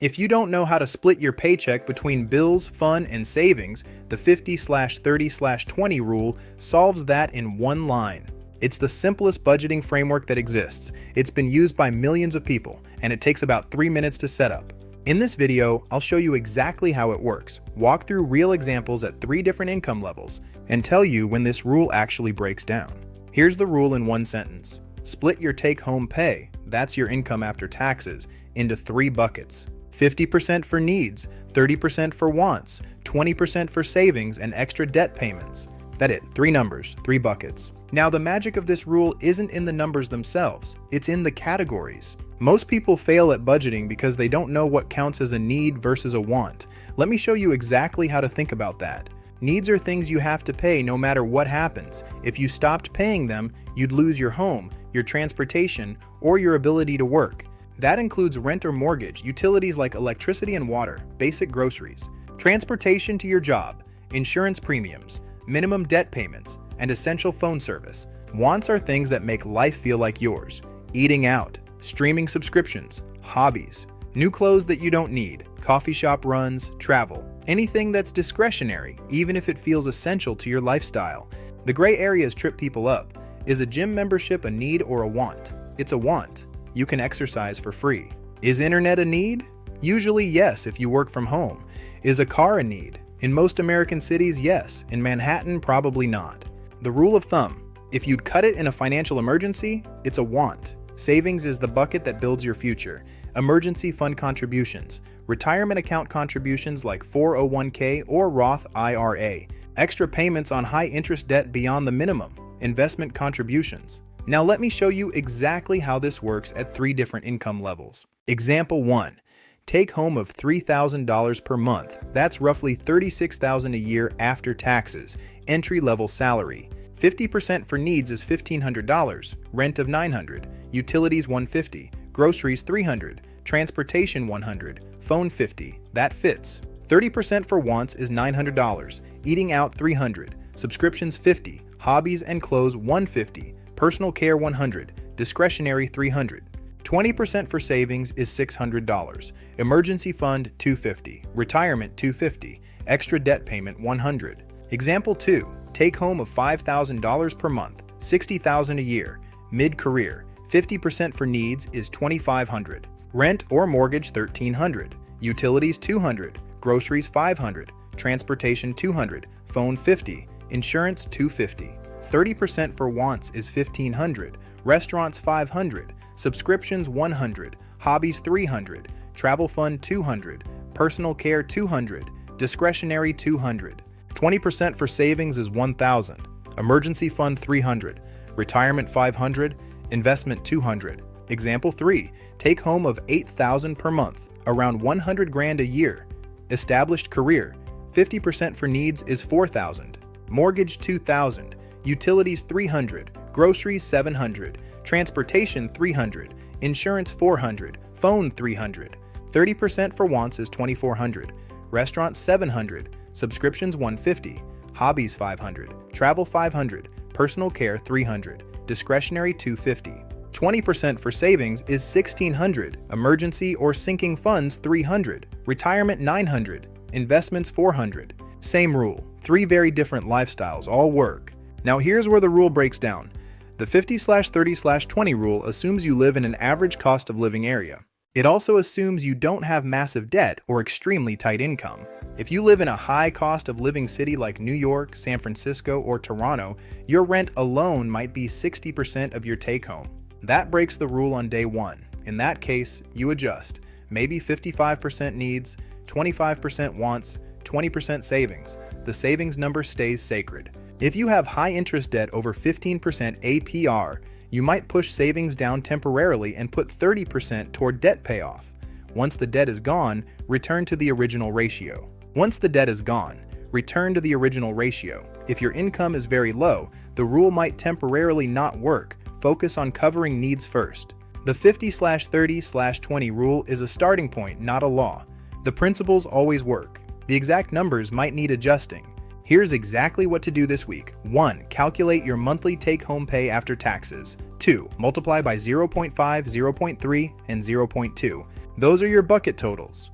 If you don't know how to split your paycheck between bills, fun, and savings, the 50/30/20 rule solves that in one line. It's the simplest budgeting framework that exists. It's been used by millions of people, and it takes about 3 minutes to set up. In this video, I'll show you exactly how it works, walk through real examples at 3 different income levels, and tell you when this rule actually breaks down. Here's the rule in one sentence. Split your take-home pay, that's your income after taxes, into 3 buckets. 50% for needs, 30% for wants, 20% for savings and extra debt payments. That's it, 3 numbers, 3 buckets. Now the magic of this rule isn't in the numbers themselves, it's in the categories. Most people fail at budgeting because they don't know what counts as a need versus a want. Let me show you exactly how to think about that. Needs are things you have to pay no matter what happens. If you stopped paying them, you'd lose your home, your transportation, or your ability to work. That includes rent or mortgage, utilities like electricity and water, basic groceries, transportation to your job, insurance premiums, minimum debt payments, and essential phone service. Wants are things that make life feel like yours. Eating out, streaming subscriptions, hobbies, new clothes that you don't need, coffee shop runs, travel. Anything that's discretionary, even if it feels essential to your lifestyle. The gray areas trip people up. Is a gym membership a need or a want? It's a want. You can exercise for free. Is internet a need? Usually yes, if you work from home. Is a car a need? In most American cities, yes. In Manhattan, probably not. The rule of thumb, if you'd cut it in a financial emergency, it's a want. Savings is the bucket that builds your future. Emergency fund contributions. Retirement account contributions like 401k or Roth IRA. Extra payments on high interest debt beyond the minimum. Investment contributions. Now let me show you exactly how this works at 3 different income levels. Example 1. Take home of $3,000 per month. That's roughly $36,000 a year after taxes. Entry-level salary. 50% for needs is $1,500, rent of $900, utilities $150, groceries $300, transportation $100, phone $50, that fits. 30% for wants is $900, eating out $300, subscriptions $50, hobbies and clothes $150, personal care $100, discretionary $300. 20% for savings is $600, emergency fund $250, retirement $250, extra debt payment $100. Example 2. Take home of $5,000 per month, $60,000 a year, mid-career. 50% for needs is $2,500, rent or mortgage $1,300, utilities $200, groceries $500, transportation $200, phone $50, insurance $250. 30% for wants is $1,500, restaurants $500, subscriptions $100, hobbies $300, travel fund $200, personal care $200, discretionary $200. 20% for savings is $1,000, emergency fund $300, retirement $500, investment $200. Example 3. Take home of $8,000 per month, around $100 grand a year. Established career. 50% for needs is $4,000, mortgage $2,000, utilities $300, groceries $700, transportation $300, insurance $400, phone $300. 30% for wants is $2,400, restaurants $700, subscriptions $150, hobbies $500, travel $500, personal care $300, discretionary $250. 20% for savings is $1,600, emergency or sinking funds $300, retirement $900, investments $400. Same rule, 3 very different lifestyles all work. Now here's where the rule breaks down. The 50/30/20 rule assumes you live in an average cost of living area. It also assumes you don't have massive debt or extremely tight income. If you live in a high cost of living city like New York, San Francisco, or Toronto, your rent alone might be 60% of your take-home. That breaks the rule on day 1. In that case, you adjust. Maybe 55% needs, 25% wants, 20% savings. The savings number stays sacred. If you have high interest debt over 15% APR, you might push savings down temporarily and put 30% toward debt payoff. Once the debt is gone, return to the original ratio. Once the debt is gone, return to the original ratio. If your income is very low, the rule might temporarily not work. Focus on covering needs first. The 50/30/20 rule is a starting point, not a law. The principles always work. The exact numbers might need adjusting. Here's exactly what to do this week. 1. Calculate your monthly take-home pay after taxes. 2. Multiply by 0.5, 0.3, and 0.2. Those are your bucket totals.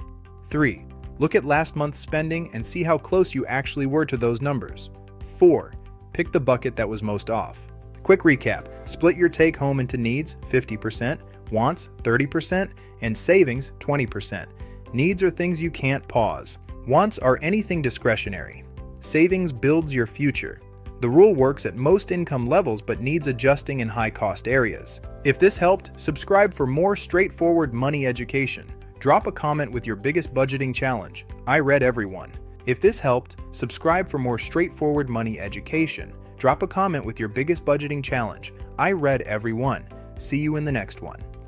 3. Look at last month's spending and see how close you actually were to those numbers. 4. Pick the bucket that was most off. Quick recap. Split your take-home into needs, 50%, wants, 30%, and savings, 20%. Needs are things you can't pause. Wants are anything discretionary. Savings builds your future. The rule works at most income levels but needs adjusting in high-cost areas. If this helped, subscribe for more straightforward money education. Drop a comment with your biggest budgeting challenge. I read every one. If this helped, subscribe for more straightforward money education. Drop a comment with your biggest budgeting challenge. I read every one. See you in the next one.